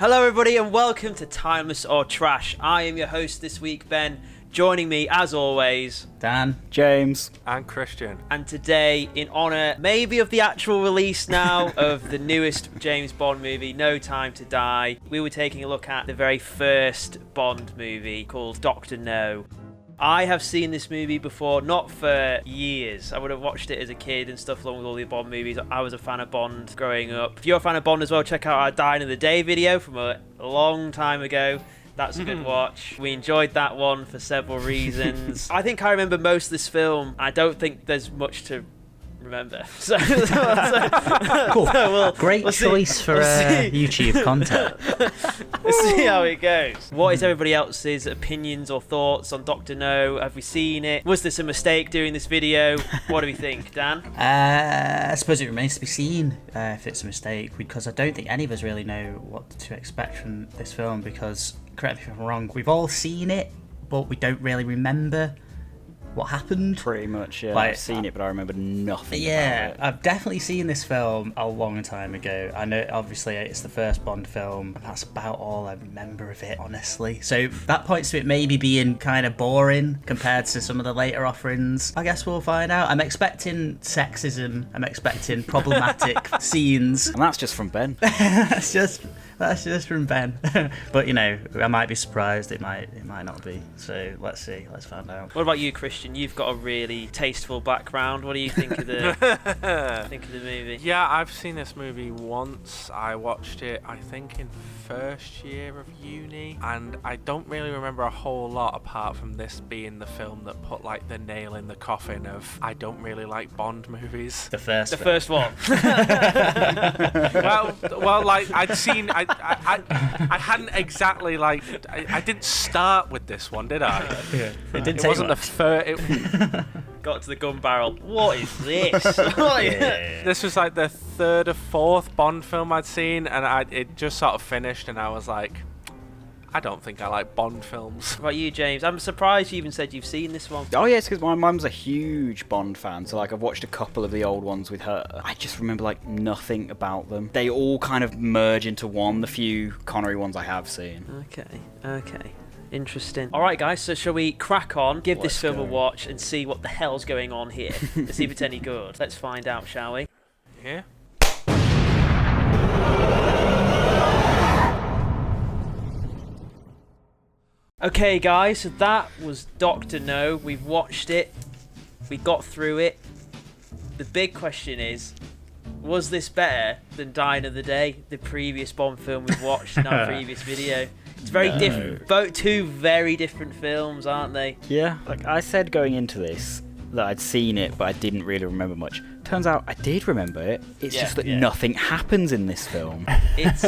Hello everybody and welcome to Timeless or Trash. I am your host this week, Ben. Joining me, as always, Dan, James, and Christian. And today, in honour maybe of the actual release now of the newest James Bond movie, No Time to Die, we were taking a look at the very first Bond movie called Dr. No. I have seen this movie before, not for years. I would have watched it as a kid and stuff along with all the Bond movies. I was a fan of Bond growing up. If you're a fan of Bond as well, check out our Die in the Day video from a long time ago. That's a good watch. We enjoyed that one for several reasons. I think I remember most of this film. I don't think there's much to remember. So cool. Great choice for YouTube content. Let's see how it goes. What is everybody else's opinions or thoughts on Dr. No? Have we seen it? Was this a mistake doing this video? What do we think, Dan? I suppose it remains to be seen if it's a mistake, because I don't think any of us really know what to expect from this film, because, correct me if I'm wrong, we've all seen it, but we don't really remember what happened. Pretty much, yeah. Like, I've seen it, but I remember nothing about it. I've definitely seen this film a long time ago. I know, obviously, it's the first Bond film, and that's about all I remember of it, honestly. So that points to it maybe being kind of boring compared to some of the later offerings. I guess we'll find out. I'm expecting sexism. I'm expecting problematic scenes. And that's just from Ben. That's just from Ben. But, you know, I might be surprised. It might not be. So let's see. Let's find out. What about you, Christian? You've got a really tasteful background. What do you think of the movie? Yeah, I've seen this movie once. I watched it, I think, in first year of uni, and I don't really remember a whole lot apart from this being the film that put like the nail in the coffin of I don't really like Bond movies. The first one. well, like I'd seen, I hadn't exactly like I didn't start with this one, did I? Yeah. It wasn't the first. Got to the gun barrel. What is this? This was like the third or fourth Bond film I'd seen, and it just sort of finished, and I was like, I don't think I like Bond films. What about you, James? I'm surprised you even said you've seen this one. Oh yeah, it's because my mum's a huge Bond fan, so like I've watched a couple of the old ones with her. I just remember like nothing about them. They all kind of merge into one, the few Connery ones I have seen. Okay. Interesting. Alright guys, so shall we crack on, give this film a watch and see what the hell's going on here? Let's see if it's any good. Let's find out, shall we? Yeah. Okay guys, so that was Dr. No. We've watched it. We got through it. The big question is, was this better than Die Another Day, the previous Bond film we've watched in our previous video? It's very different. Both two very different films, aren't they? Yeah, like I said going into this that I'd seen it, but I didn't really remember much. Turns out I did remember it. It's just that nothing happens in this film. It's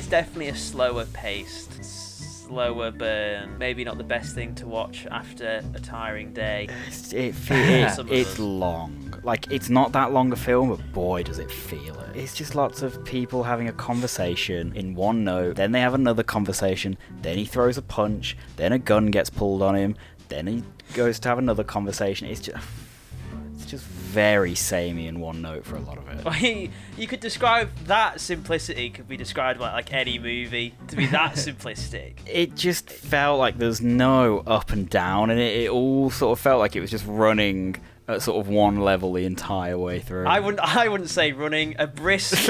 definitely a slower paced, slower burn. Maybe not the best thing to watch after a tiring day. It's long. Like, it's not that long a film, but boy, does it feel it. It's just lots of people having a conversation in one note, then they have another conversation, then he throws a punch, then a gun gets pulled on him, then he goes to have another conversation. It's just very samey in one note for a lot of it. You could describe that simplicity, could be described like any movie, to be that simplistic. It just felt like there's no up and down, and it all sort of felt like it was just running at sort of one level the entire way through. I wouldn't say running, a brisk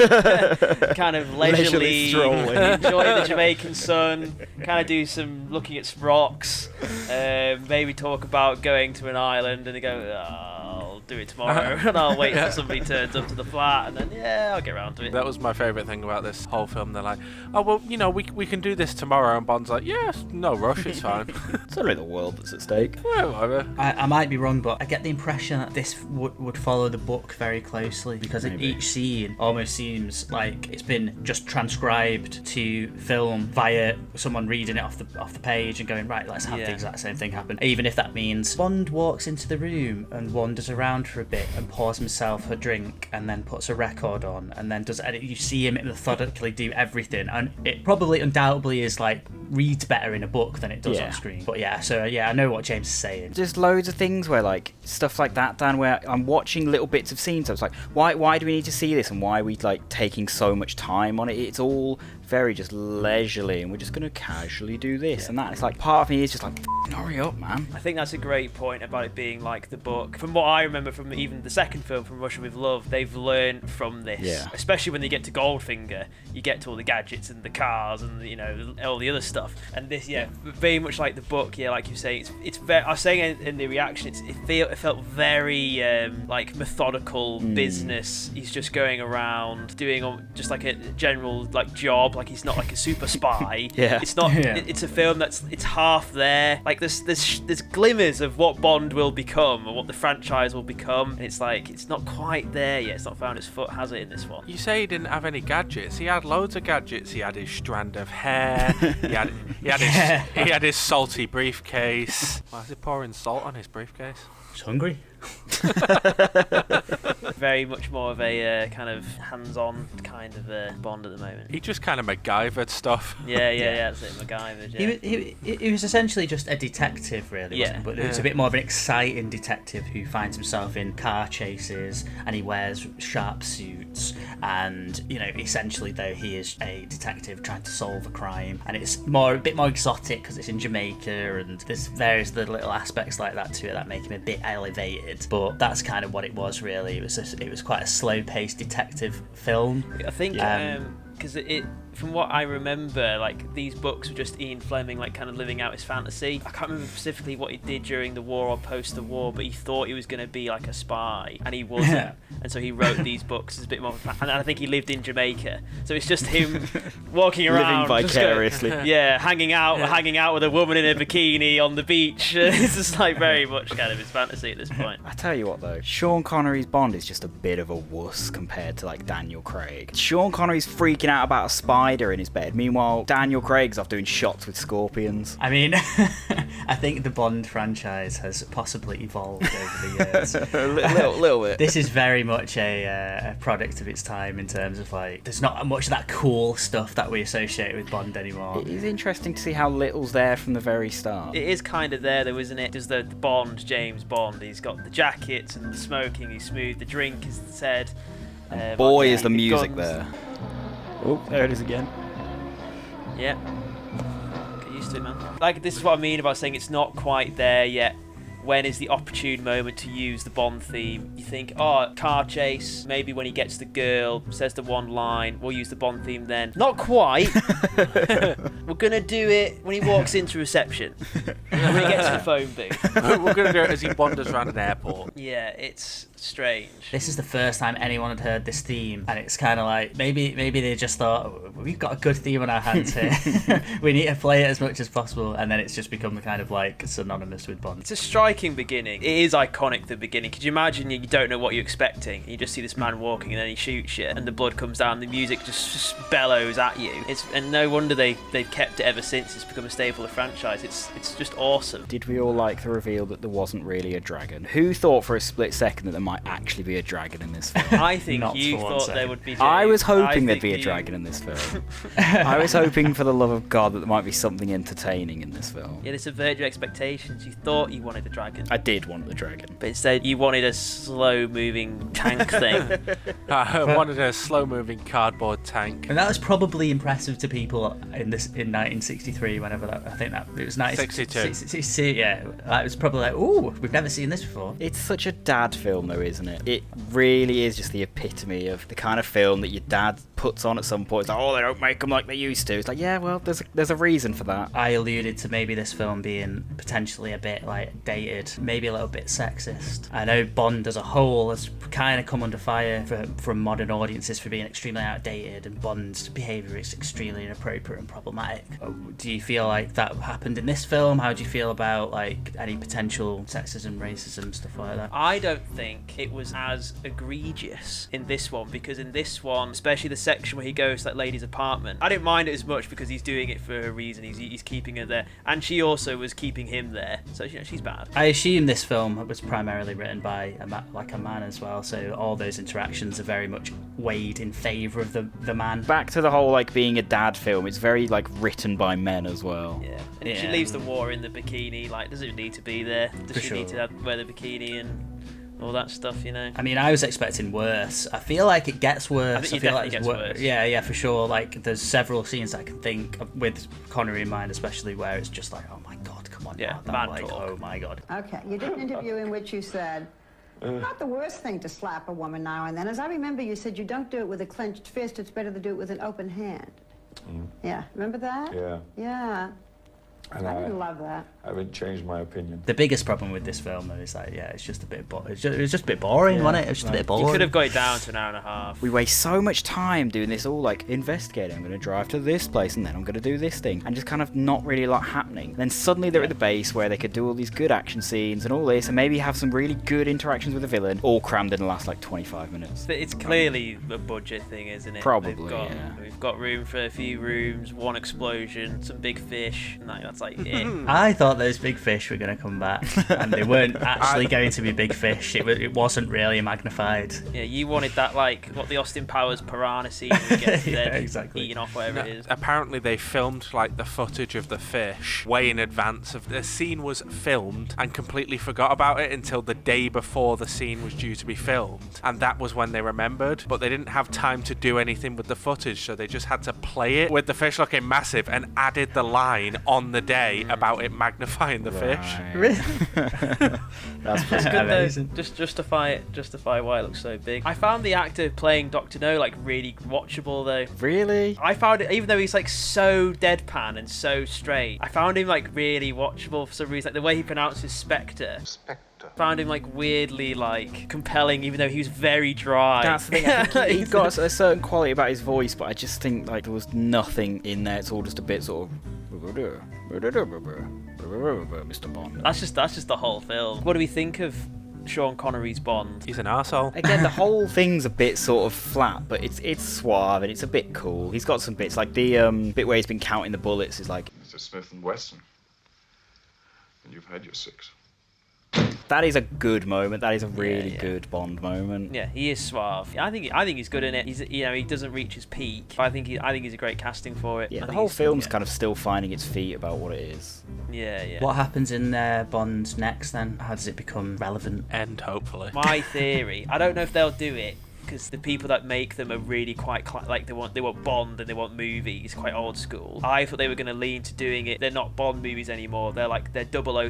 kind of leisurely strolling. Enjoy the Jamaican sun, kind of do some looking at rocks, maybe talk about going to an island, and they go, I'll do it tomorrow, and I'll wait till somebody turns up to the flat, and then I'll get around to it. That was my favourite thing about this whole film. They're like, oh well, you know, we can do this tomorrow, and Bond's like, yes, no rush, it's fine. It's only the world that's at stake. Well, whatever. I might be wrong, but I get the impression that this would follow the book very closely, because each scene almost seems like it's been just transcribed to film via someone reading it off the page and going, right, let's have the exact same thing happen, even if that means Bond walks into the room and wanders around for a bit and pours himself a drink and then puts a record on and then you see him methodically do everything, and it probably undoubtedly is like reads better in a book than it does on screen. But I know what James is saying. There's loads of things where, like, stuff like that, Dan, where I'm watching little bits of scenes. I was like, why do we need to see this, and why are we, like, taking so much time on it? It's all very just leisurely, and we're just going to casually do this and that. It's like, part of me is just like, hurry up, man. I think that's a great point about it being like the book. From what I remember from even the second film, from Russia with Love, they've learned from this. Yeah. Especially when they get to Goldfinger, you get to all the gadgets and the cars and, you know, all the other stuff. And this, very much like the book, like you say, it's very, I was saying in the reaction, it felt very like methodical business. He's just going around doing just like a general like job. Like he's not like a super spy. It's not. It's a film it's half there. Like there's glimmers of what Bond will become or what the franchise will become. And it's like it's not quite there yet. It's not found its foot, has it, in this one? You say he didn't have any gadgets. He had loads of gadgets. He had his strand of hair. he had his salty briefcase. Why is he pouring salt on his briefcase? He's hungry. Very much more of a kind of hands-on kind of Bond at the moment. He just kind of MacGyvered stuff. Yeah, that's it, MacGyvered. Yeah. He was essentially just a detective, really, wasn't he? But it's a bit more of an exciting detective who finds himself in car chases, and he wears sharp suits, and, you know, essentially, though, he is a detective trying to solve a crime, and it's a bit more exotic because it's in Jamaica, and there's various little aspects like that to it that make him a bit elevated. But that's kind of what it was, really. It was quite a slow-paced detective film. I think because from what I remember, like, these books were just Ian Fleming, like, kind of living out his fantasy. I can't remember specifically what he did during the war or post the war, but he thought he was going to be like a spy, and he wasn't. And so he wrote these books as a bit more of a and I think he lived in Jamaica, so it's just him walking around, living vicariously. Hanging out with a woman in a bikini on the beach. It's just like very much kind of his fantasy at this point. I tell you what, though, Sean Connery's Bond is just a bit of a wuss compared to, like, Daniel Craig. Sean Connery's freaking out about a spider in his bed, meanwhile Daniel Craig's off doing shots with scorpions. I mean, I think the Bond franchise has possibly evolved over the years. a little bit. This is very much a product of its time in terms of, like, there's not much of that cool stuff that we associate with Bond anymore. It is interesting to see how little's there from the very start. It is kind of there, though, isn't it? There's the Bond, James Bond. He's got the jackets and the smoking. He's smooth. The drink is said. Boy, is the music there. Oh, there it is again. Yeah. Get used to it, man. Like, this is what I mean about saying it's not quite there yet. When is the opportune moment to use the Bond theme? You think, car chase, maybe when he gets the girl, says the one line, we'll use the Bond theme then. Not quite. We're going to do it when he walks into reception. When he gets to the phone booth. We're going to do it as he wanders around an airport. Yeah, it's strange. This is the first time anyone had heard this theme, and it's kind of like, maybe they just thought, we've got a good theme on our hands here. We need to play it as much as possible, and then it's just become kind of like synonymous with Bond. It's a striking beginning. It is iconic, the beginning. Could you imagine you don't know what you're expecting? You just see this man walking and then he shoots you and the blood comes down, the music just bellows at you. And no wonder they've kept it ever since. It's become a staple of the franchise. It's just awesome. Did we all like the reveal that there wasn't really a dragon? Who thought for a split second that there might actually be a dragon in this film? I think you thought there would be. James. I was hoping there'd be a dragon in this film. I was hoping, for the love of God, that there might be something entertaining in this film. Yeah, to subvert your expectations. You thought you wanted a dragon. I did want the dragon. But instead you wanted a slow-moving tank thing. I wanted a slow-moving cardboard tank. And that was probably impressive to people in 1963, whenever that, I think that it was 1962. Yeah, that was probably like, ooh, we've never seen this before. It's such a dad film, though, isn't it? It really is just the epitome of the kind of film that your dad puts on at some point. It's like, oh, they don't make them like they used to. It's like, yeah, well, there's a reason for that. I alluded to maybe this film being potentially a bit like dated, maybe a little bit sexist. I know Bond as a whole has kind of come under fire from modern audiences for being extremely outdated, and Bond's behaviour is extremely inappropriate and problematic. Do you feel like that happened in this film? How do you feel about, like, any potential sexism, racism, stuff like that? I don't think think it was as egregious in this one, because in this one, especially the section where he goes to that lady's apartment, I didn't mind it as much because he's doing it for a reason. He's keeping her there, and she also was keeping him there, so she's bad. I assume this film was primarily written by a man as well, so all those interactions are very much weighed in favour of the man. Back to the whole like being a dad film, it's very like written by men as well. Yeah, and she leaves the water in the bikini. Like, does it need to be there? Does she need to wear the bikini and all that stuff, you know? I mean, I was expecting worse. I feel like it gets worse. I think it gets worse. Yeah, for sure. Like, there's several scenes I can think of, with Connery in mind, especially where it's just like, oh my god, come on. Yeah, man, like, oh my god. Okay, you did an interview in which you said, not the worst thing to slap a woman now and then. As I remember, you said you don't do it with a clenched fist, it's better to do it with an open hand. Yeah, remember that? Yeah. And I didn't love that. I haven't changed my opinion. The biggest problem with this film, though, is that it's just a bit it was just a bit boring, wasn't it? It was just a bit boring. You could have got it down to an hour and a half. We waste so much time doing this all like investigating. I'm going to drive to this place and then I'm going to do this thing, and just kind of not really a lot happening. Then suddenly they're at the base where they could do all these good action scenes and all this, and maybe have some really good interactions with the villain, all crammed in the last like 25 minutes. But it's clearly a budget thing, isn't it? Probably, We've got room for a few rooms, one explosion, some big fish, and that's like it. I thought those big fish were going to come back, and they weren't actually going to be big fish. It wasn't really magnified. Yeah, you wanted that, like, what the Austin Powers piranha scene gets exactly. eaten off, whatever it is. Apparently they filmed like the footage of the fish way in advance of the scene was filmed, and completely forgot about it until the day before the scene was due to be filmed, and that was when they remembered. But they didn't have time to do anything with the footage, so they just had to play it with the fish looking massive and added the line on the day about it magnifying the fish. Really? That's It's good amazing. though. Just justify why it looks so big. I found the actor playing Dr. No like really watchable though. Really? I found it, even though he's like so deadpan and so straight, I found him like really watchable for some reason. Like the way he pronounces Spectre. Found him like weirdly like compelling, even though he was very dry. That's the thing. I think he got a certain quality about his voice, but I just think like there was nothing in there. It's all just a bit sort of Mr. Bond. That's just the whole film. What do we think of Sean Connery's Bond? He's an arsehole. Again, the whole thing's a bit sort of flat, but it's suave and it's a bit cool. He's got some bits, like the bit where he's been counting the bullets is like... Mr. Smith & Wesson, and you've had your 6. That is a good moment. That is a really good Bond moment. Yeah, he is suave. I think he's good in it. He doesn't reach his peak, but I think he's a great casting for it. Yeah, the whole film's kind of still finding its feet about what it is. Yeah. What happens in Bond next then? How does it become relevant? End, hopefully. My theory, I don't know if they'll do it, because the people that make them are really quite like they want Bond and they want movies, quite old school. I thought they were going to lean to doing it. They're not Bond movies anymore. They're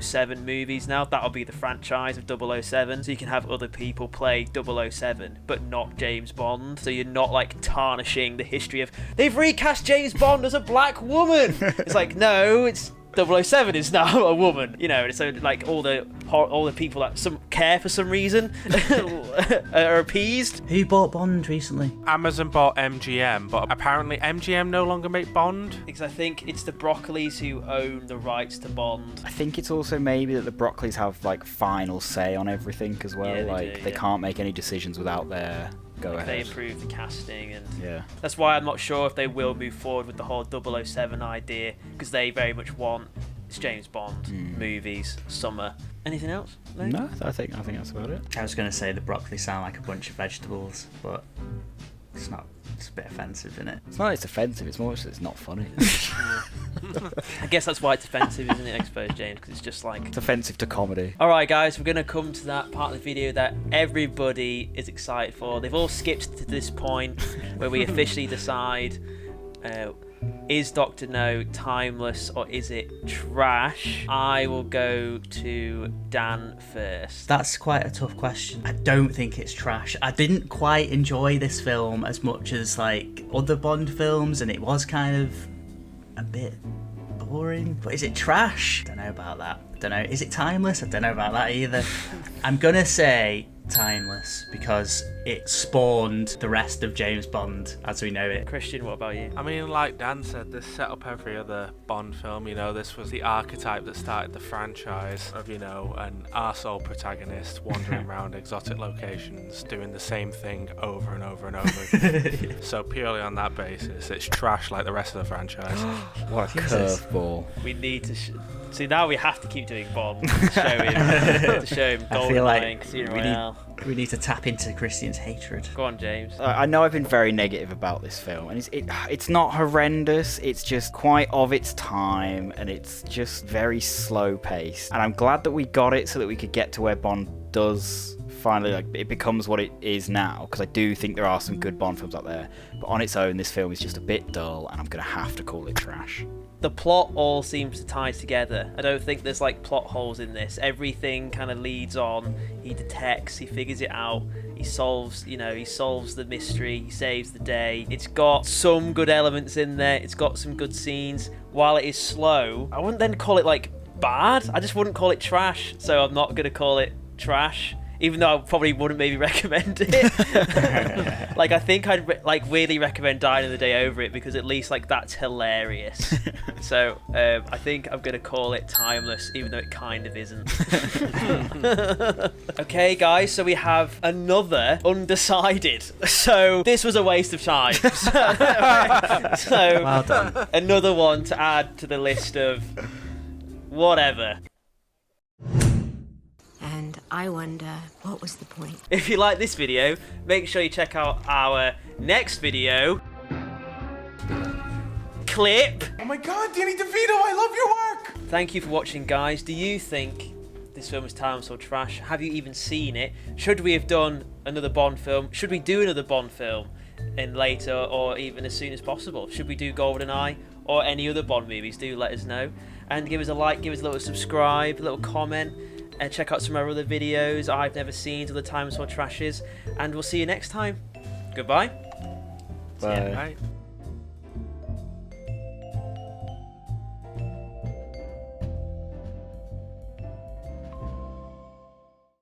007 movies now. That'll be the franchise of 007. So you can have other people play 007, but not James Bond. So you're not like tarnishing the history of they've recast James Bond as a black woman. It's like, no, it's 007 is now a woman, you know, so like all the people that care for some reason are appeased. Who bought Bond recently? Amazon bought MGM, but apparently MGM no longer make Bond. Because I think it's the Broccolis who own the rights to Bond. I think it's also maybe that the Broccolis have like final say on everything as well. Yeah, they can't make any decisions without their go ahead. They approve the casting, and yeah, that's why I'm not sure if they will move forward with the whole 007 idea, because they very much want it's James Bond movies, summer. Anything else? No, I think that's about it. I was going to say the broccoli sound like a bunch of vegetables, but it's not. It's a bit offensive, isn't it? It's not that it's offensive, it's more just it's not funny. I guess that's why it's offensive, isn't it, I suppose, James? Because it's just like... It's offensive to comedy. Alright, guys, we're going to come to that part of the video that everybody is excited for. They've all skipped to this point where we officially decide... is Dr. No timeless or is it trash? I will go to Dan first. That's quite a tough question. I don't think it's trash. I didn't quite enjoy this film as much as like other Bond films, and it was kind of a bit boring. But is it trash? I don't know about that. I don't know. Is it timeless? I don't know about that either. I'm gonna say timeless because it spawned the rest of James Bond as we know it. Christian, what about you? I mean, like Dan said, this set up every other Bond film. You know, this was the archetype that started the franchise of, you know, an arsehole protagonist wandering around exotic locations, doing the same thing over and over and over again. So purely on that basis, it's trash like the rest of the franchise. What a curveball. We need to... See, now we have to keep doing Bond to show him I feel GoldenEye, like Casino Royale. we need to tap into Christian's hatred. Go on, James. I know I've been very negative about this film, and it's not horrendous. It's just quite of its time, and it's just very slow paced. And I'm glad that we got it so that we could get to where Bond does finally, like, it becomes what it is now. Because I do think there are some good Bond films out there, but on its own, this film is just a bit dull, and I'm gonna have to call it trash. The plot all seems to tie together. I don't think there's like plot holes in this. Everything kind of leads on. He detects, he figures it out, he solves the mystery, he saves the day. It's got some good elements in there, it's got some good scenes. While it is slow, I wouldn't then call it like bad, I just wouldn't call it trash, so I'm not gonna call it trash. Even though I probably wouldn't maybe recommend it. Like, I think I'd like weirdly recommend Dying of the Day over it because at least like that's hilarious. So I think I'm gonna call it timeless, even though it kind of isn't. Okay, guys, so we have another undecided. So this was a waste of time. So Well done. another one to add to the list of whatever. And I wonder, what was the point? If you like this video, make sure you check out our next video. Clip. Oh my god, Danny DeVito, I love your work! Thank you for watching, guys. Do you think this film is timeless or trash? Have you even seen it? Should we have done another Bond film? Should we do another Bond film in later or even as soon as possible? Should we do GoldenEye or any other Bond movies? Do let us know. And give us a like, give us a little subscribe, a little comment. And check out some of our other videos I've never seen, other times or trashes, and we'll see you next time. Goodbye. Bye. Right.